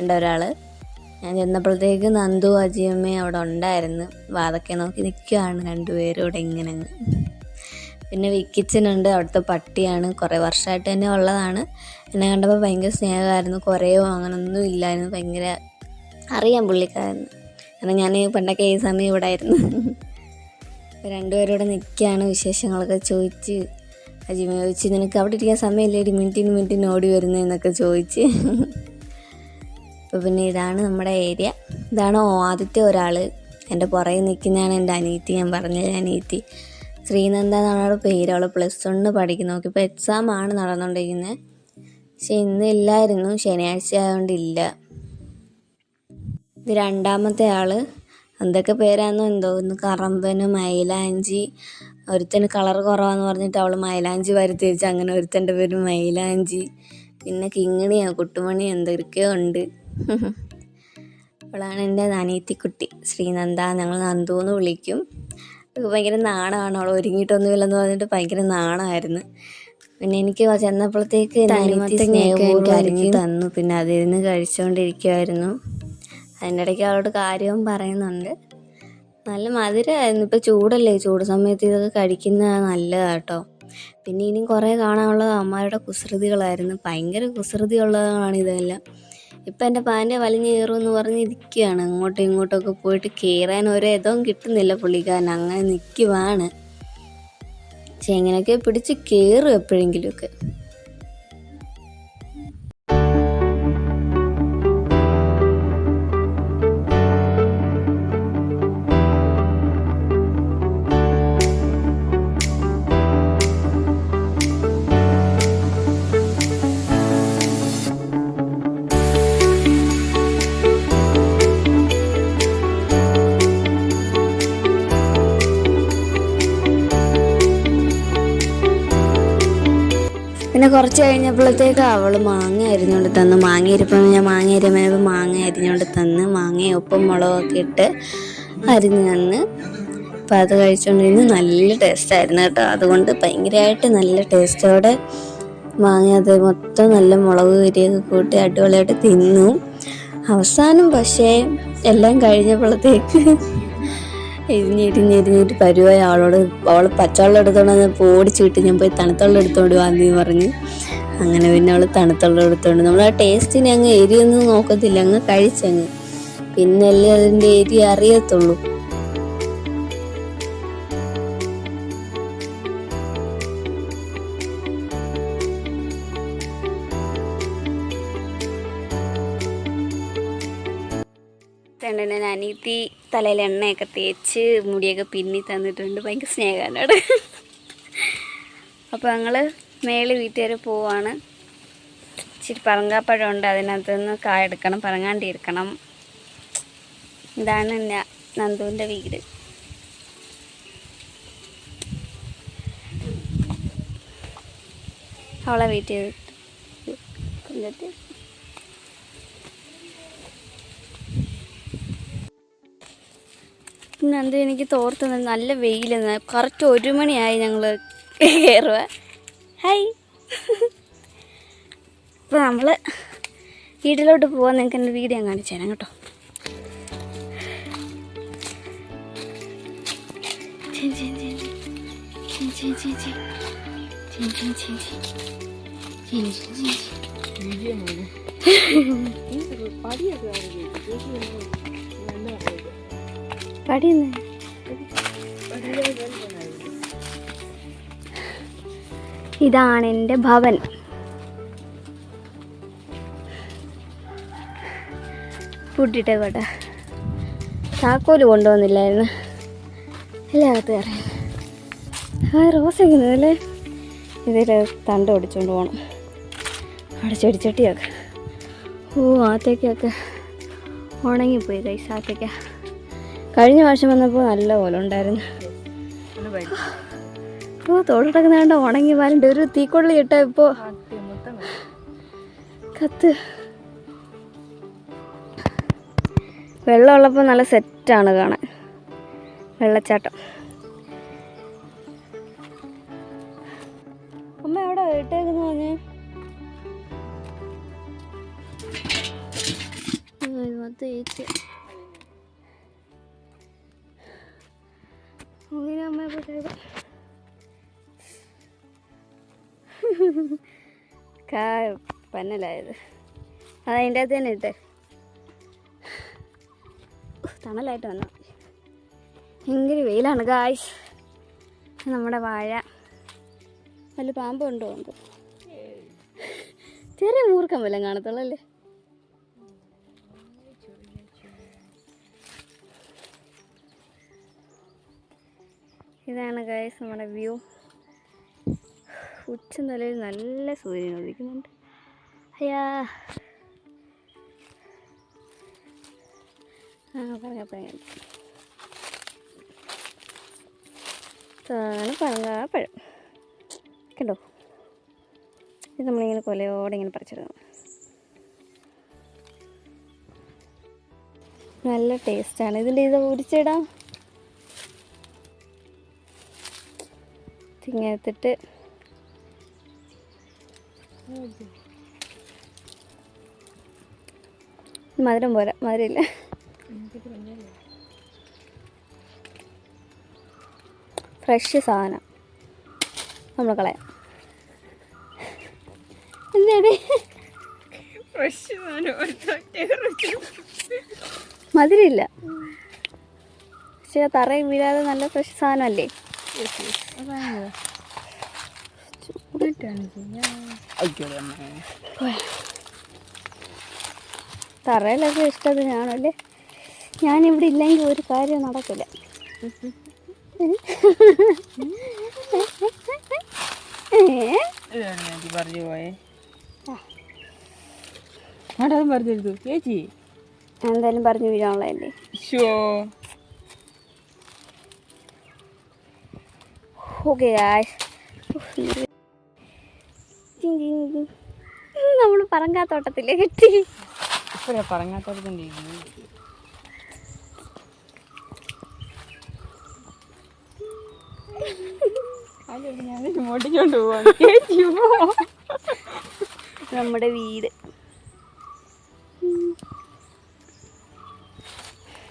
ഉണ്ട് ഒരാൾ. ഞാൻ ചെന്നപ്പോഴത്തേക്ക് നന്ദു അജിയമ്മയും അവിടെ ഉണ്ടായിരുന്നു. വാതൊക്കെ നോക്കി നിൽക്കുകയാണ് രണ്ടുപേരും ഇവിടെ ഇങ്ങനെ. പിന്നെ വിക്കിച്ചനുണ്ട്, അവിടുത്തെ പട്ടിയാണ്, കുറേ വർഷമായിട്ട് തന്നെ ഉള്ളതാണ്. എന്നെ കണ്ടപ്പോൾ ഭയങ്കര സ്നേഹമായിരുന്നു, കുറയോ അങ്ങനൊന്നും ഇല്ലായിരുന്നു. ഭയങ്കര അറിയാം പുള്ളിക്കാരന്, കാരണം ഞാൻ പണ്ടൊക്കെ ഈ സമയം ഇവിടെ ആയിരുന്നു. രണ്ടുപേരും ഇവിടെ നിൽക്കുകയാണ്, വിശേഷങ്ങളൊക്കെ ചോദിച്ച്. അജിമ ചോദിച്ച് നിനക്ക് അവിടെ ഇരിക്കാൻ സമയമില്ലേടി, മിനിറ്റിന് ഓടി വരുന്നതെന്നൊക്കെ ചോദിച്ച്. അപ്പോൾ പിന്നെ ഇതാണ് നമ്മുടെ ഏരിയ. ഇതാണ് ആദ്യത്തെ ഒരാൾ. എൻ്റെ പുറകെ നിൽക്കുന്നതാണ് എൻ്റെ അനിയത്തി, ഞാൻ പറഞ്ഞത് അനിയത്തി. ശ്രീനന്ദ എന്നാണ് അവളുടെ പേര്. അവൾ +1 പഠിക്കുന്നു. ഇപ്പോൾ എക്സാമാണ് നടന്നുകൊണ്ടിരിക്കുന്നത്. പക്ഷെ ഇന്ന് ഇല്ലായിരുന്നു, ശനിയാഴ്ച ആയതുകൊണ്ടില്ല. ഇത് രണ്ടാമത്തെ ആൾ. എന്തൊക്കെ പേരാണെന്നോ എന്തോ, ഒന്ന് കറമ്പന്, മൈലാഞ്ചി. ഒരുത്തന് കളർ കുറവാന്ന് പറഞ്ഞിട്ട് അവൾ മൈലാഞ്ചി വരുത്തിച്ച്, അങ്ങനെ ഒരുത്തൻ്റെ പേര് മൈലാഞ്ചി. പിന്നെ കിങ്ങിണിയോ കുട്ടുമണിയോ എന്തൊക്കെയോ ഉണ്ട്. അവളാണ് എൻ്റെ അനിയത്തിക്കുട്ടി ശ്രീനന്ദ. ഞങ്ങൾ നന്ദു എന്ന് വിളിക്കും. ഭയങ്കര നാണമാണ്, അവൾ ഒരുങ്ങിയിട്ടൊന്നുമില്ലെന്ന് പറഞ്ഞിട്ട് ഭയങ്കര നാണമായിരുന്നു. പിന്നെ എനിക്ക് ചെന്നപ്പോഴത്തേക്ക് സ്നേഹപൂർവ്വം അരിഞ്ഞ് തന്നു. പിന്നെ അതിരുന്ന് കഴിച്ചുകൊണ്ടിരിക്കുമായിരുന്നു. അതിൻ്റെ ഇടയ്ക്ക് അവളോട് കാര്യവും പറയുന്നുണ്ട്. നല്ല മധുരമായിരുന്നു. ഇപ്പോൾ ചൂടല്ലേ, ചൂട് സമയത്ത് ഇതൊക്കെ കഴിക്കുന്നത് നല്ലതാണ് കേട്ടോ. പിന്നെ ഇനിയും കുറേ കാണാനുള്ളത് അമ്മയുടെ കുസൃതികളായിരുന്നു. ഭയങ്കര കുസൃതിയുള്ളതാണ് ഇതെല്ലാം. ഇപ്പം എൻ്റെ പാൻ്റെ വലിഞ്ഞ് കയറുമെന്ന് പറഞ്ഞ് ഇരിക്കുകയാണ്. അങ്ങോട്ടും ഇങ്ങോട്ടൊക്കെ പോയിട്ട് കയറാൻ ഒരിടവും കിട്ടുന്നില്ല പുള്ളിക്കാരൻ, അങ്ങനെ നിൽക്കുവാണ്. പക്ഷെ എങ്ങനെയൊക്കെ പിടിച്ച് കയറും എപ്പോഴെങ്കിലുമൊക്കെ. പിന്നെ കുറച്ച് കഴിഞ്ഞപ്പോഴത്തേക്ക് അവൾ മാങ്ങ അരിഞ്ഞുകൊണ്ട് തന്നു. മാങ്ങ അരിപ്പം ഞാൻ മാങ്ങ അരിയുമ്പോൾ മാങ്ങ അരിഞ്ഞുകൊണ്ട് തന്ന്, മാങ്ങയും ഉപ്പും മുളകൊക്കെ ഇട്ട് അരിഞ്ഞ് തന്ന്. അപ്പം അത് കഴിച്ചുകൊണ്ടിരുന്ന് നല്ല ടേസ്റ്റായിരുന്നു കേട്ടോ. അതുകൊണ്ട് ഭയങ്കരമായിട്ട് നല്ല ടേസ്റ്റോടെ മാങ്ങ അത് മൊത്തം നല്ല മുളക് കറിയൊക്കെ കൂട്ടി അടിപൊളിയായിട്ട് തിന്നു. അവസാനം പക്ഷേ എല്ലാം കഴിഞ്ഞപ്പോഴത്തേക്ക് എരിഞ്ഞിട്ട് പരുവായി. അവൾ പച്ചവെള്ളം എടുത്തോണ്ട് ഓടിച്ച് കിട്ടി. ഞാൻ പോയി തണുത്തുവെള്ളം എടുത്തോണ്ട് വാന്ന് പറഞ്ഞ്. അങ്ങനെ പിന്നെ അവൾ തണുത്തുവെള്ളം എടുത്തോണ്ട്, നമ്മൾ ആ ടേസ്റ്റിനെ അങ്ങ് എരിയൊന്നും നോക്കത്തില്ല, അങ്ങ് കഴിച്ചങ്ങ്. പിന്നല്ലേ അതിൻ്റെ എരി അറിയത്തുള്ളൂ. എൻ്റെ അനിയത്തി തലയിൽ എണ്ണയൊക്കെ തേച്ച് മുടിയൊക്കെ പിന്നി തന്നിട്ടുണ്ട്. ഭയങ്കര സ്നേഹമാണ്. അപ്പോൾ ഞങ്ങൾ മേളിൽ വീട്ടിൽ വരെ പോവാണ്. ഇച്ചിരി പറങ്കാപ്പഴമുണ്ട്, അതിനകത്ത് നിന്ന് കായ എടുക്കണം, പറങ്ങാണ്ടി എടുക്കണം. ഇതാണ് നന്ദുവിൻ്റെ വീട്. അവളെ വീട്ടിൽ കൊണ്ടിട്ട് നന്ദു എനിക്ക് തോർത്ത് നല്ല വെയിലെന്ന്. കറക്റ്റ് 1 മണിയായി ഞങ്ങൾ കയറുക. ഹായ്. അപ്പോൾ നമ്മൾ വീട്ടിലോട്ട് പോകാൻ നിങ്ങൾക്ക് എൻ്റെ വീഡിയോ കാണിച്ചു തരാം കേട്ടോ. ഇതാണ് എൻ്റെ ഭവൻ. പൂട്ടിട്ടേ പോട്ടെ, താക്കോല് കൊണ്ടുവന്നില്ലായിരുന്നു. എല്ലാകത്ത് കയറി. റോസൊക്കെ ഇതിൽ തണ്ട് ഒടിച്ചുകൊണ്ട് പോകണം. അവിടെ ചെടിച്ചട്ടിയൊക്കെ ആത്തേക്കൊക്കെ ഉണങ്ങിപ്പോയി. ആത്തേക്ക കഴിഞ്ഞ വർഷം വന്നപ്പോൾ നല്ല പോലെ ഉണ്ടായിരുന്നു. തോട്ടൊക്കെ വേണ്ട ഉണങ്ങി വാലുണ്ട്. ഒരു തീക്കൊള്ളി ഇട്ട ഇപ്പോൾ കത്ത്. വെള്ളമുള്ളപ്പോൾ നല്ല സെറ്റാണ് കാണാൻ, വെള്ളച്ചാട്ടം. അമ്മ എവിടെ ഇട്ടേക്കെന്ന് പറഞ്ഞേ? ഒന്നാമത്തെ ഏച്ച് അങ്ങനെ അമ്മ പന്നലായത് അതതിൻ്റെ അകത്ത് തന്നെ ഇട്ട് തണലായിട്ട് വന്നു. ഭയങ്കര വെയിലാണ് ഗായ്സ്. നമ്മുടെ വാഴ നല്ല പാമ്പുണ്ടോ എന്തോ ചെറിയ മൂർക്കം വല്ലതും കാണത്തുള്ളൂ അല്ലേ. ഇതാണ് ഗായ്സ് നമ്മുടെ വ്യൂ. ഉച്ച നിലയിൽ നല്ല സൂര്യൻ ഉദിക്കുന്നുണ്ട്. അയ്യാ പഴങ്ങാപ്പഴം പഴങ്ങാപ്പഴം കണ്ടോ. ഇത് നമ്മളിങ്ങനെ കൊലയോടെ ഇങ്ങനെ പറിച്ചെടുക്കണം. നല്ല ടേസ്റ്റാണ് ഇതിൻ്റെ. ഇത് ഉരിച്ചിടാം. ഇങ്ങനെത്തിട്ട് മധുരം പോരാ, മധുരമില്ല. ഫ്രഷ് സാധനം നമ്മൾ കളയാം. എന്താടി മധുരമില്ല, പക്ഷേ തറയിൽ വീഴാതെ നല്ല ഫ്രഷ് സാധനമല്ലേ. തറയിലൊക്കെ ഇഷ്ടത്തിനാണല്ലേ. ഞാനിവിടെ ഇല്ലെങ്കിൽ ഒരു കാര്യം നടക്കില്ല. പറഞ്ഞു പോയേ പറഞ്ഞിരുന്നു ചേച്ചി. എന്തായാലും പറഞ്ഞു വീഴാനുള്ളതല്ലേ. ഓക്കെ നമ്മൾ പറങ്കാത്തോട്ടത്തില്ലേ കിട്ടി. ഇപ്പോഴാ പറങ്ങാത്തോട്ടത്തിൻ്റെ മോട്ടിക്കൊണ്ട് പോവാ. നമ്മുടെ വീട്.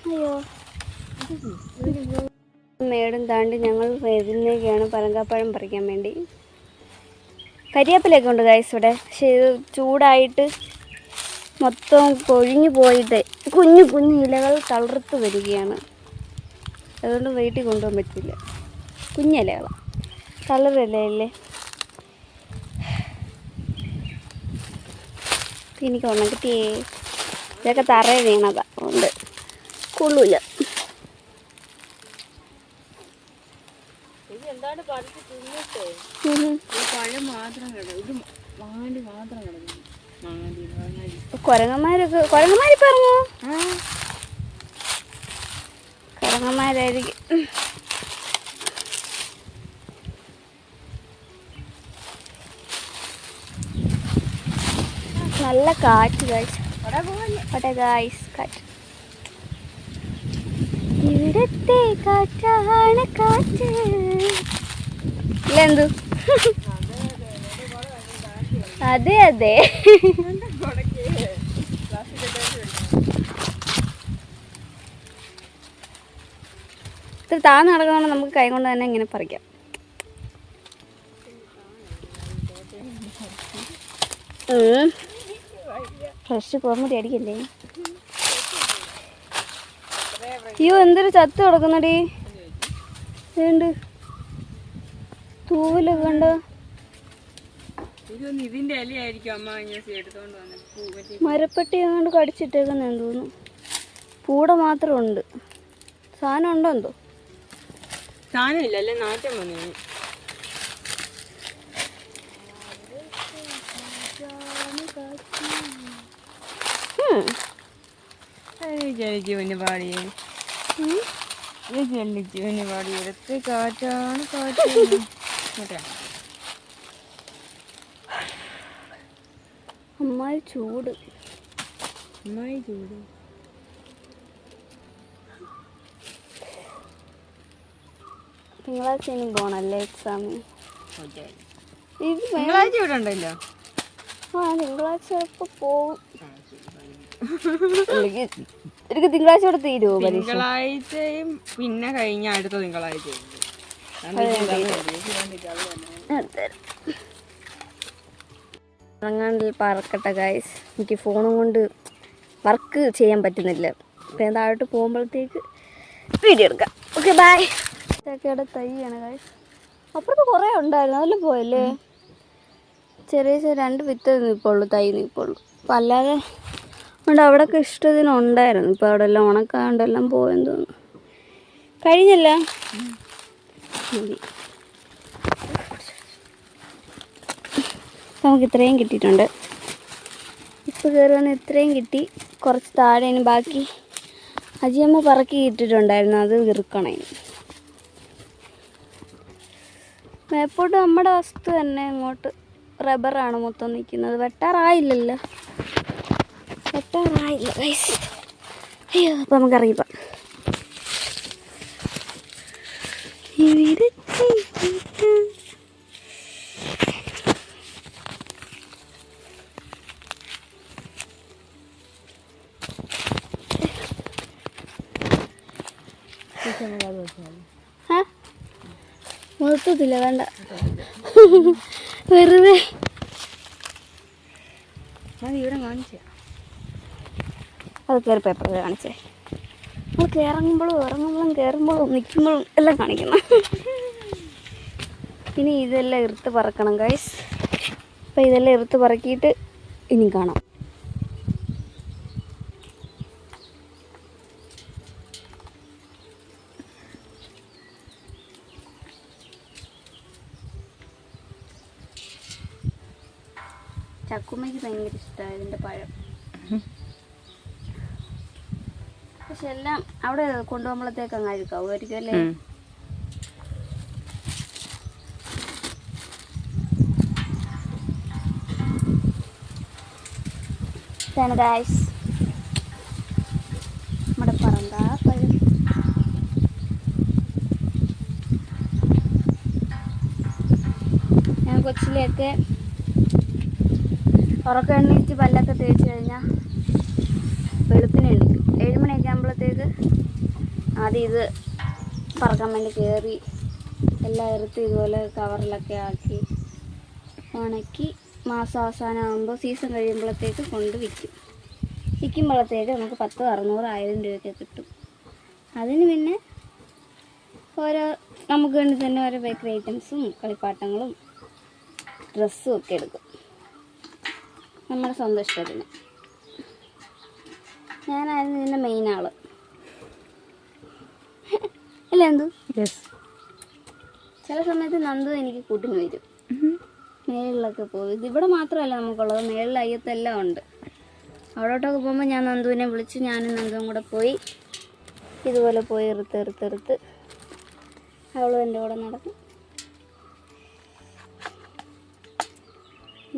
അയ്യോ മേടും താണ്ടി ഞങ്ങൾ വരുന്നേക്കാണ് പറങ്കാപ്പഴം പറിക്കാൻ വേണ്ടി. കരിയാപ്പിലൊക്കെ ഉണ്ട് ഗൈസ് ഇവിടെ. പക്ഷേ ഇത് ചൂടായിട്ട് മൊത്തം കൊഴിഞ്ഞു പോയിട്ട് കുഞ്ഞു കുഞ്ഞു ഇലകൾ തളർത്ത് വരികയാണ്. അതുകൊണ്ട് വീട്ടിൽ കൊണ്ടുപോകാൻ പറ്റില്ല. കുഞ്ഞിലകളാണ്, കളറിലല്ലേ. എനിക്ക് ഒന്നും കിട്ടിയേ. ഇതൊക്കെ തറയിൽ വീണതാ, ഉണ്ട് കൊള്ളൂല. കുരങ്ങന്മാരിപ്പോ ഇറങ്ങോ? കുരങ്ങന്മാരായിരിക്കും. നല്ല കാറ്റ് ഗൈസ്. കാറ്റ് ഇവിടത്തെ കാറ്റാണ് കാറ്റ്. ഇല്ലെന്തു? അതെ അതെ. ഇത്ര താഴ്ന്ന് നടക്കണമെങ്കിൽ നമുക്ക് കൈ കൊണ്ട് തന്നെ ഇങ്ങനെ പറിക്കാം. ഫ്രഷ് കോർമുടി അടിക്കല്ലേ. അയ്യോ എന്തൊരു ചത്ത് കിടക്കുന്നടി. വേണ്ട തൂവലൊക്കെ കണ്ടോ. ഇതിന്റെ ഇലയായിരിക്കും അമ്മ എടുത്തോണ്ട് വന്നത്. മരപ്പെട്ടി അങ്ങോട്ട് കടിച്ചിട്ടേക്കുന്നെന്ന് തോന്നുന്നു. പൂട മാത്രം ഉണ്ട്. സാധനം ഉണ്ടോ എന്തോ. സാധനമില്ല, അല്ലേ നാറ്റം വന്നു. പാടിയേ പാടിയെടുത്ത് കാറ്റാണ് കാറ്റ്. അമ്മായി ചൂട്. തിങ്കളാഴ്ച ഇനി പോണല്ലേ എക്സാമിന്. തിങ്കളാഴ്ച ഇവിടെ ഉണ്ടല്ലോ. തിങ്കളാഴ്ച ചിലപ്പോൾ പോവും. എനിക്ക് തിങ്കളാഴ്ച കൂടെ തീരുമോ പരീക്ഷ? തിങ്കളാഴ്ചയും പിന്നെ കഴിഞ്ഞ അടുത്ത തിങ്കളാഴ്ച ഇറങ്ങാണ്ടിൽ പറക്കട്ടെ ഗൈസ്. എനിക്ക് ഫോണും കൊണ്ട് വർക്ക് ചെയ്യാൻ പറ്റുന്നില്ല. പിന്നെ താഴോട്ട് പോകുമ്പോഴത്തേക്ക് വീഡിയോ എടുക്കാം. Okay bye. ചക്കയുടെ തൈയാണ് ഗൈസ്. അപ്പുറത്ത് കുറേ ഉണ്ടായിരുന്നു, അതിൽ പോയല്ലേ. ചെറിയ ചെറിയ 2 വിത്ത് നിൽപ്പുള്ളൂ, തൈ നിൽപ്പുള്ളൂ. അപ്പം അല്ലാതെ അതുകൊണ്ട് അവിടെയൊക്കെ ഇഷ്ടത്തിന് ഉണ്ടായിരുന്നു. ഇപ്പോൾ അവിടെ എല്ലാം ഉണക്കാണ്ടെല്ലാം പോയെന്ന് തോന്നുന്നു. കഴിഞ്ഞല്ല നമുക്ക് ഇത്രയും കിട്ടിയിട്ടുണ്ട്. ഇപ്പോൾ കയറി വന്ന് ഇത്രയും കിട്ടി. കുറച്ച് താഴെ ഇനി ബാക്കി അജിയമ്മ പറക്കി ഇട്ടിട്ടുണ്ടായിരുന്നു, അത് വിറുക്കണം. ഇനി മേപ്പോട്ട് നമ്മുടെ വസ്തു തന്നെ ഇങ്ങോട്ട് റബ്ബറാണ് മൊത്തം നിൽക്കുന്നത്. വെട്ടാറായില്ലല്ലോ, വെട്ടാറായില്ല ഗൈസ്. അയ്യോ, അപ്പം നമുക്ക് ഇറങ്ങിപ്പോം. മൊത്തത്തില്ല, വേണ്ട, വെറുതെ ഇവിടെ കാണിച്ചേ. അത് കയറി പേപ്പർ കാണിച്ചേ. നമുക്ക് ഇറങ്ങുമ്പോഴും കയറുമ്പോഴും നിൽക്കുമ്പോഴും എല്ലാം കാണിക്കണം. ഇനി ഇതെല്ലാം ഇറുത്ത് പറക്കണം ഗൈസ്. അപ്പം ഇതെല്ലാം ഇറുത്ത് പറക്കിയിട്ട് ഇനി കാണാം. ചക്കുമ്മയ്ക്ക് ഭയങ്കര ഇഷ്ടമാണ് ഇതിൻ്റെ പഴം. പക്ഷെ എല്ലാം അവിടെ കൊണ്ടുപോകുമ്പോഴത്തേക്ക് അങ്ങ് അഴുക്കാവുമായിരിക്കും അല്ലേ. ഇതാണ് ഗൈസ് നമ്മുടെ പറന്താ പഴം. ഞാൻ കൊച്ചിലെയൊക്കെ ഉറക്കം എണ്ണീറ്റ് പല്ലൊക്കെ തേച്ച് കഴിഞ്ഞാൽ വെളുപ്പിന് എണീക്കും. 7 മണിയൊക്കെ ആകുമ്പോഴത്തേക്ക് ആദ്യം ഇത് പറക്കാൻ വേണ്ടി കയറി എല്ലാം ഇറുത്ത് ഇതുപോലെ കവറിലൊക്കെ ആക്കി ഉണക്കി മാസം അവസാനം ആകുമ്പോൾ സീസൺ കഴിയുമ്പോഴത്തേക്ക് കൊണ്ട് വിൽക്കുമ്പോഴത്തേക്ക് നമുക്ക് 10, 600, 1000 രൂപയൊക്കെ കിട്ടും. അതിന് പിന്നെ ഓരോ നമുക്ക് വേണ്ടി തന്നെ ഓരോ ബേക്കറി ഐറ്റംസും കളിപ്പാട്ടങ്ങളും ഡ്രസ്സും ഒക്കെ എടുക്കും നമ്മുടെ സ്വന്തം ഇഷ്ടത്തിന്. ഞാനായിരുന്നു ഇതിൻ്റെ മെയിൻ ആള് അല്ല എന്തു. ചില സമയത്ത് നന്ദു എനിക്ക് കൂട്ടിന് വരും, മേളിലൊക്കെ പോകും. ഇതിവിടെ മാത്രമല്ല നമുക്കുള്ളത്, മേളിൽ അയ്യത്തെല്ലാം ഉണ്ട്. അവിടോട്ടൊക്കെ പോകുമ്പോൾ ഞാൻ നന്ദുവിനെ വിളിച്ച് ഞാനും നന്ദുവും കൂടെ പോയി ഇതുപോലെ പോയി ഇറുത്ത് അവളും എൻ്റെ കൂടെ നടക്കും.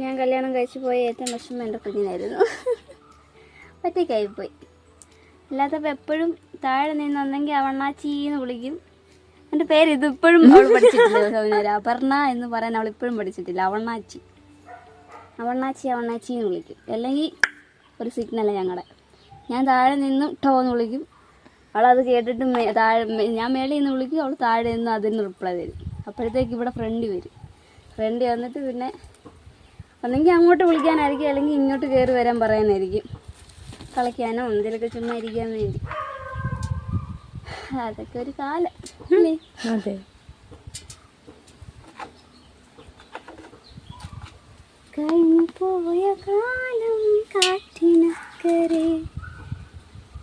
ഞാൻ കല്യാണം കഴിച്ച് പോയ ഏറ്റവും വിഷമം എൻ്റെ കുഞ്ഞിനായിരുന്നു. ഒറ്റയ്ക്കായിപ്പോയി. അല്ലാത്തപ്പോൾ എപ്പോഴും താഴെ നിന്നൊന്നെങ്കിൽ അവണ്ണാച്ചീന്ന് വിളിക്കും. എൻ്റെ പേര് ഇതിപ്പോഴും അവൾ പഠിച്ചിട്ടില്ല. അപർണ എന്ന് പറയാൻ അവളിപ്പോഴും പഠിച്ചിട്ടില്ല. അവണ്ണാച്ചിന്ന് വിളിക്കും. അല്ലെങ്കിൽ ഒരു സിഗ്നലാണ് ഞങ്ങളുടെ. ഞാൻ താഴെ നിന്നും ടോന്ന് വിളിക്കും, അവളത് കേട്ടിട്ട് ഞാൻ മേളിൽ നിന്ന് വിളിക്കും, അവൾ താഴെ നിന്ന് അതിന് റിപ്ലൈ തരും. അപ്പോഴത്തേക്ക് ഇവിടെ ഫ്രണ്ട് വന്നിട്ട് പിന്നെ ഒന്നെങ്കിൽ അങ്ങോട്ട് വിളിക്കാനായിരിക്കും, അല്ലെങ്കിൽ ഇങ്ങോട്ട് കയറി വരാൻ പറയാനായിരിക്കും, കളിക്കാനോ എന്തെങ്കിലുമൊക്കെ ചുമ്മാ ഇരിക്കാൻ വേണ്ടി. അതൊക്കെ ഒരു കാലം അല്ലേ. അതെ. കഴിഞ്ഞു പോയ കാലം കാറ്റിനക്കരെ,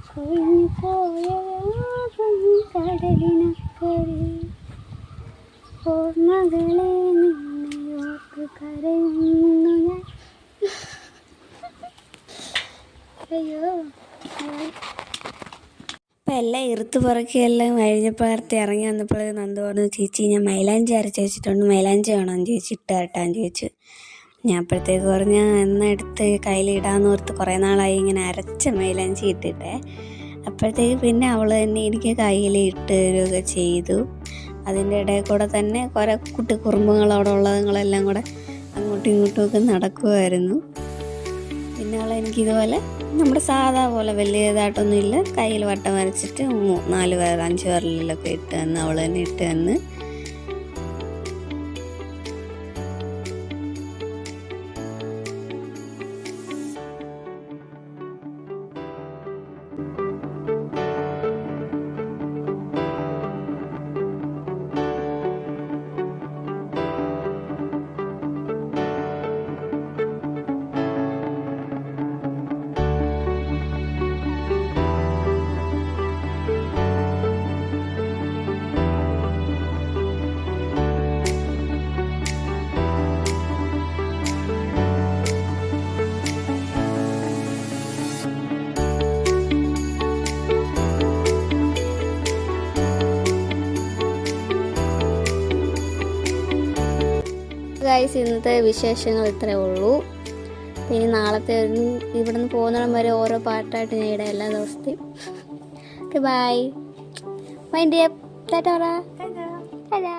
കൊഴിഞ്ഞു പോയ കടലിനക്കരെ, ഓർമ്മകളെ നിന്നെയോർത്ത് കരയുന്നു ഞാൻ. അയ്യോ. അപ്പം എല്ലാം ഇറുത്ത് പറക്കി എല്ലാം കഴിഞ്ഞപ്പോഴത്തെ ഇറങ്ങി വന്നപ്പോൾ നന്ദു പറഞ്ഞു, ചേച്ചി ഞാൻ മൈലാഞ്ചി അരച്ച് വെച്ചിട്ടുണ്ട്, മൈലാഞ്ചി വേണമെന്ന് ചോദിച്ചു, ഇട്ട് തരട്ടാന്ന് ചോദിച്ചു. ഞാൻ അപ്പോഴത്തേക്ക് പറഞ്ഞ എന്നാൽ എടുത്ത് കയ്യിലിടാമെന്ന് ഓർത്ത് കുറേ നാളായി ഇങ്ങനെ അരച്ച മൈലാഞ്ചി ഇട്ടിട്ടേ. അപ്പോഴത്തേക്ക് പിന്നെ അവൾ തന്നെ എനിക്ക് കയ്യിൽ ഇട്ട് തരികയൊക്കെ ചെയ്തു. അതിൻ്റെ ഇടയിൽ കൂടെ തന്നെ കുറേ കുട്ടി കുറുമ്പുകൾ അവിടെ ഉള്ളതുങ്ങളെല്ലാം കൂടെ അങ്ങോട്ടും ഇങ്ങോട്ടും ഒക്കെ നടക്കുമായിരുന്നു. പിന്നെ അവൾ എനിക്കിതുപോലെ നമ്മുടെ സാധാ പോലെ വലിയതായിട്ടൊന്നും ഇല്ല, കയ്യിൽ വട്ടം വരച്ചിട്ട് 4 5 വിരലിലൊക്കെ ഇട്ട് തന്ന് അവൾ തന്നെ ഇട്ട് തന്ന്. ഗൈസ്, ഇന്നത്തെ വിശേഷങ്ങൾ ഇത്രയേ ഉള്ളൂ. പിന്നെ നാളത്തെ ഇവിടെ നിന്ന് പോകുന്നിടം വരെ ഓരോ പാട്ടായിട്ട് ഞാൻ ഇടാം എല്ലാ ദിവസത്തെയും. Okay, bye. മൈൻഡ് ടാറ്റാ.